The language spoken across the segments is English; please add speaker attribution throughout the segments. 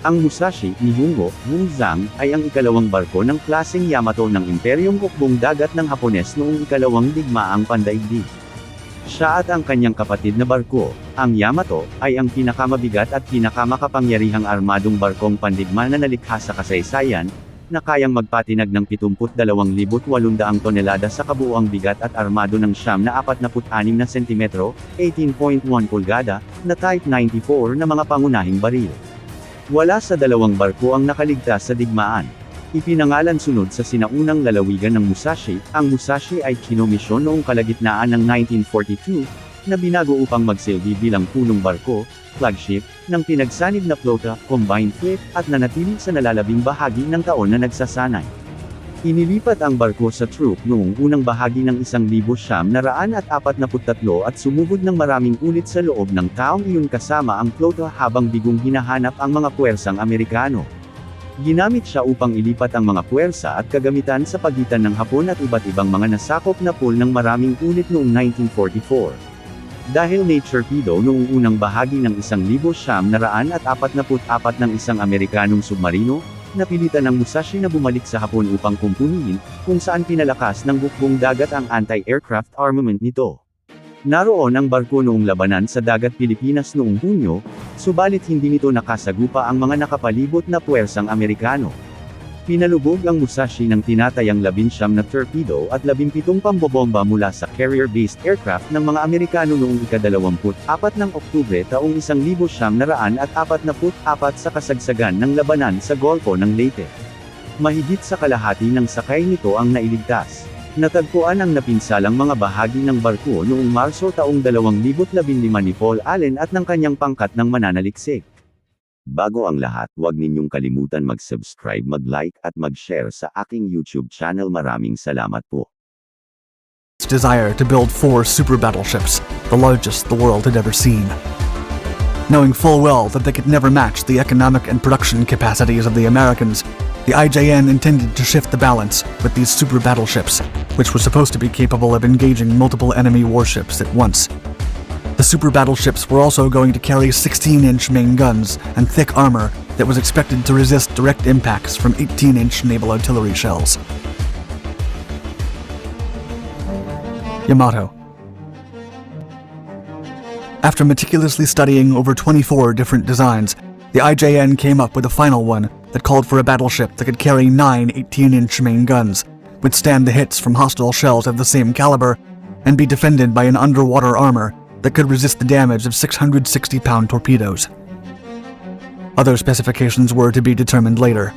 Speaker 1: Ang Musashi ni Hungo, Wuzang, ay ang ikalawang barko ng klaseng Yamato ng Imperyong Hukbong Dagat ng Hapones noong ikalawang digmaang pandaigdig. Siya at ang kanyang kapatid na barko, ang Yamato, ay ang pinakamabigat at pinakamakapangyarihang armadong barkong pandigma na nalikha sa kasaysayan, na kayang magpatinag ng 72,800 tonelada sa kabuuang bigat at armado ng 46 na sentimetro, 18.1 pulgada, na Type 94 na mga pangunahing baril. Wala sa dalawang barko ang nakaligtas sa digmaan. Ipinangalan sunod sa sinaunang lalawigan ng Musashi, ang Musashi ay kinomisyon noong kalagitnaan ng 1942, na binago upang magsilbi bilang punong barko, flagship, ng pinagsanib na flota, combined fleet, at nanatili sa nalalabing bahagi ng taon na nagsasanay. Inilipat ang barko sa troop noong unang bahagi ng 1943 at sumugod ng maraming ulit sa loob ng taong iyon kasama ang flota habang bigong hinahanap ang mga puwersang Amerikano. Ginamit siya upang ilipat ang mga puwersa at kagamitan sa pagitan ng Hapon at iba't ibang mga nasakop na pool ng maraming ulit noong 1944. Dahil na-torpedo noong unang bahagi ng 1944 ng isang Amerikanong submarino, napilitan ng Musashi na bumalik sa Hapon upang kumpunihin, kung saan pinalakas ng hukbong dagat ang anti-aircraft armament nito. Naroon ang barko noong labanan sa dagat Pilipinas noong Hunyo, subalit hindi nito nakasagupa ang mga nakapalibot na puwersang Amerikano. Pinalubog ang Musashi ng tinatayang 19 na torpedo at 17 pambobomba mula sa carrier-based aircraft ng mga Amerikano noong ika-24 ng Oktubre taong 1944 sa kasagsagan ng labanan sa Golfo ng Leyte. Mahigit sa kalahati ng sakay nito ang nailigtas. Natagpuan ang napinsalang mga bahagi ng barko noong Marso taong 2015 ni Paul Allen at ng kanyang pangkat ng mananaliksik. Bago ang lahat, huwag ninyong kalimutan mag-subscribe, mag-like at mag-share sa aking YouTube channel. Maraming salamat po.
Speaker 2: Its desire to build 4 super battleships, the largest the world had ever seen. Knowing full well that they could never match the economic and production capacities of the Americans, the IJN intended to shift the balance with these super battleships, which were supposed to be capable of engaging multiple enemy warships at once. The super battleships were also going to carry 16-inch main guns and thick armor that was expected to resist direct impacts from 18-inch naval artillery shells. Yamato. After meticulously studying over 24 different designs, the IJN came up with a final one that called for a battleship that could carry 9 18-inch main guns, withstand the hits from hostile shells of the same caliber, and be defended by an underwater armor that could resist the damage of 660-pound torpedoes. Other specifications were to be determined later.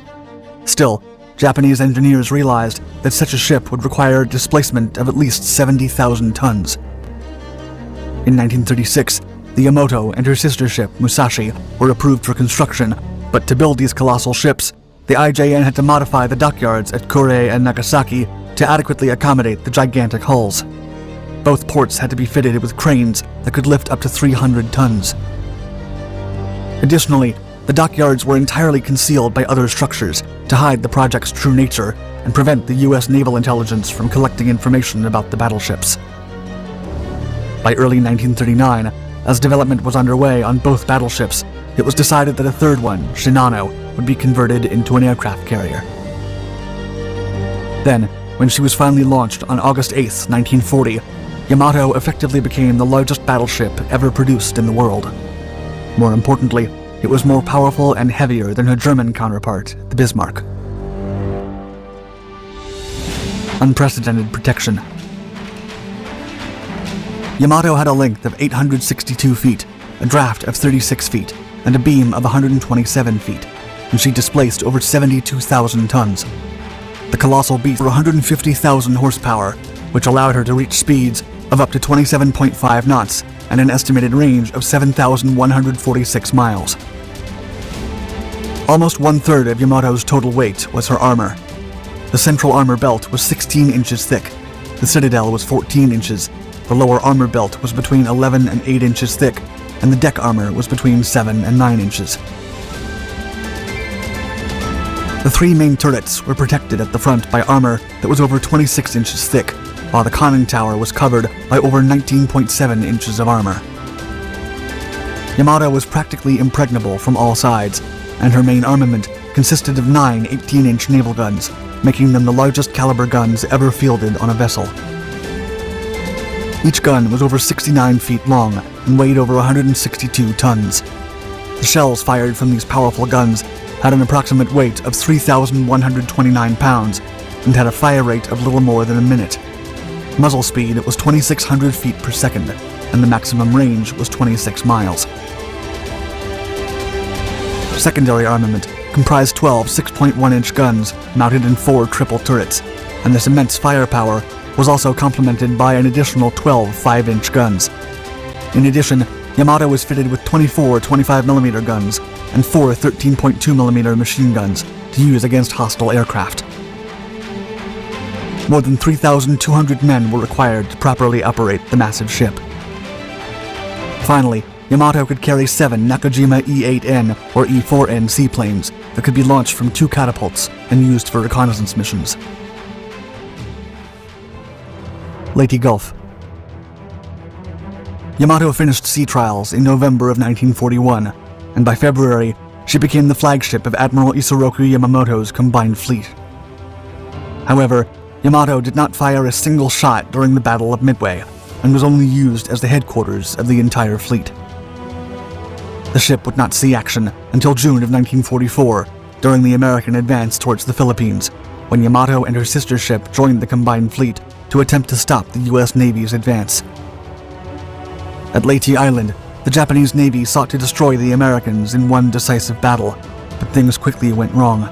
Speaker 2: Still, Japanese engineers realized that such a ship would require a displacement of at least 70,000 tons. In 1936, the Yamato and her sister ship, Musashi, were approved for construction, but to build these colossal ships, the IJN had to modify the dockyards at Kure and Nagasaki to adequately accommodate the gigantic hulls. Both ports had to be fitted with cranes that could lift up to 300 tons. Additionally, the dockyards were entirely concealed by other structures to hide the project's true nature and prevent the US naval intelligence from collecting information about the battleships. By early 1939, as development was underway on both battleships, it was decided that a third one, Shinano, would be converted into an aircraft carrier. Then, when she was finally launched on August 8, 1940, Yamato effectively became the largest battleship ever produced in the world. More importantly, it was more powerful and heavier than her German counterpart, the Bismarck. Unprecedented protection. Yamato had a length of 862 feet, a draft of 36 feet, and a beam of 127 feet, and she displaced over 72,000 tons. The colossal beast had 150,000 horsepower, which allowed her to reach speeds of up to 27.5 knots and an estimated range of 7,146 miles. Almost one-third of Yamato's total weight was her armor. The central armor belt was 16 inches thick, the citadel was 14 inches, the lower armor belt was between 11 and 8 inches thick, and the deck armor was between 7 and 9 inches. The 3 main turrets were protected at the front by armor that was over 26 inches thick, while the conning tower was covered by over 19.7 inches of armor. Yamato was practically impregnable from all sides, and her main armament consisted of 9 18-inch naval guns, making them the largest caliber guns ever fielded on a vessel. Each gun was over 69 feet long and weighed over 162 tons. The shells fired from these powerful guns had an approximate weight of 3,129 pounds and had a fire rate of little more than a minute. Muzzle speed was 2,600 feet per second, and the maximum range was 26 miles. Secondary armament comprised 12 6.1-inch guns mounted in 4 triple turrets, and this immense firepower was also complemented by an additional 12 5-inch guns. In addition, Yamato was fitted with 24 25mm guns and 4 13.2mm machine guns to use against hostile aircraft. More than 3,200 men were required to properly operate the massive ship. Finally, Yamato could carry 7 Nakajima E-8N or E-4N seaplanes that could be launched from 2 catapults and used for reconnaissance missions. Leyte Gulf. Yamato finished sea trials in November of 1941, and by February, she became the flagship of Admiral Isoroku Yamamoto's combined fleet. However, Yamato did not fire a single shot during the Battle of Midway, and was only used as the headquarters of the entire fleet. The ship would not see action until June of 1944, during the American advance towards the Philippines, when Yamato and her sister ship joined the combined fleet to attempt to stop the U.S. Navy's advance. At Leyte Island, the Japanese Navy sought to destroy the Americans in one decisive battle, but things quickly went wrong.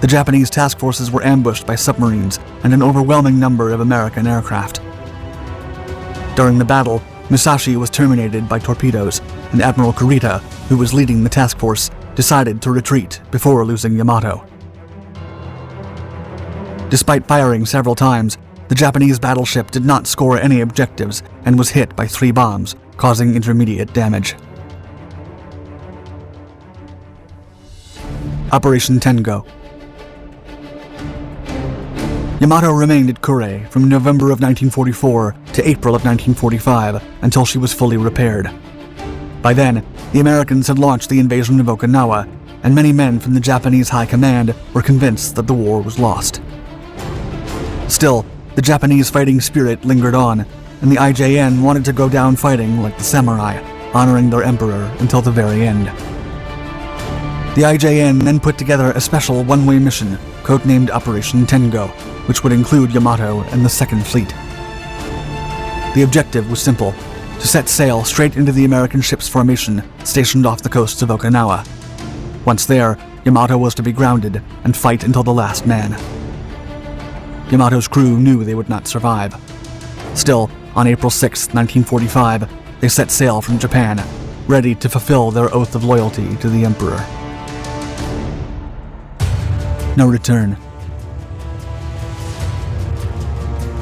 Speaker 2: The Japanese task forces were ambushed by submarines and an overwhelming number of American aircraft. During the battle, Musashi was terminated by torpedoes, and Admiral Kurita, who was leading the task force, decided to retreat before losing Yamato. Despite firing several times, the Japanese battleship did not score any objectives and was hit by 3 bombs, causing intermediate damage. Operation Tengo. Yamato remained at Kure from November of 1944 to April of 1945 until she was fully repaired. By then, the Americans had launched the invasion of Okinawa, and many men from the Japanese High Command were convinced that the war was lost. Still, the Japanese fighting spirit lingered on, and the IJN wanted to go down fighting like the samurai, honoring their emperor until the very end. The IJN then put together a special one-way mission, codenamed Operation Tengo, which would include Yamato and the Second Fleet. The objective was simple: to set sail straight into the American ship's formation stationed off the coasts of Okinawa. Once there, Yamato was to be grounded and fight until the last man. Yamato's crew knew they would not survive. Still, on April 6, 1945, they set sail from Japan, ready to fulfill their oath of loyalty to the Emperor. No return.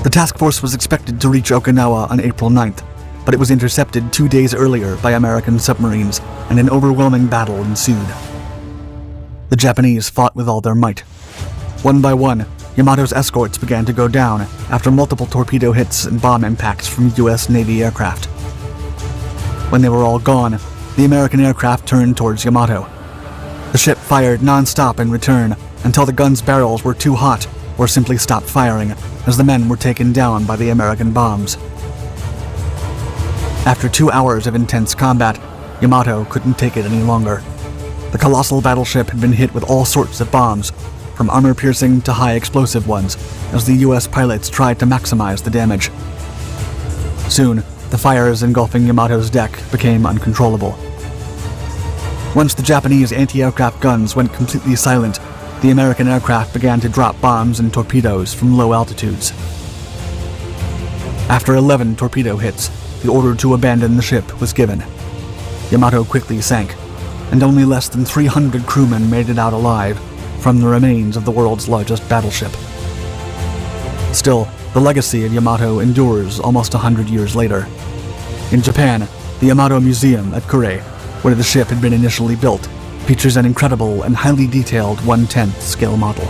Speaker 2: The task force was expected to reach Okinawa on April 9th, but it was intercepted 2 days earlier by American submarines, and an overwhelming battle ensued. The Japanese fought with all their might. One by one, Yamato's escorts began to go down after multiple torpedo hits and bomb impacts from U.S. Navy aircraft. When they were all gone, the American aircraft turned towards Yamato. The ship fired non-stop in return until the gun's barrels were too hot or simply stopped firing as the men were taken down by the American bombs. After 2 hours of intense combat, Yamato couldn't take it any longer. The colossal battleship had been hit with all sorts of bombs, from armor-piercing to high-explosive ones, as the U.S. pilots tried to maximize the damage. Soon, the fires engulfing Yamato's deck became uncontrollable. Once the Japanese anti-aircraft guns went completely silent, the American aircraft began to drop bombs and torpedoes from low altitudes. After 11 torpedo hits, the order to abandon the ship was given. Yamato quickly sank, and only less than 300 crewmen made it out alive from the remains of the world's largest battleship. Still, the legacy of Yamato endures almost 100 years later. In Japan, the Yamato Museum at Kure, where the ship had been initially built, features an incredible and highly detailed 1/10 scale model.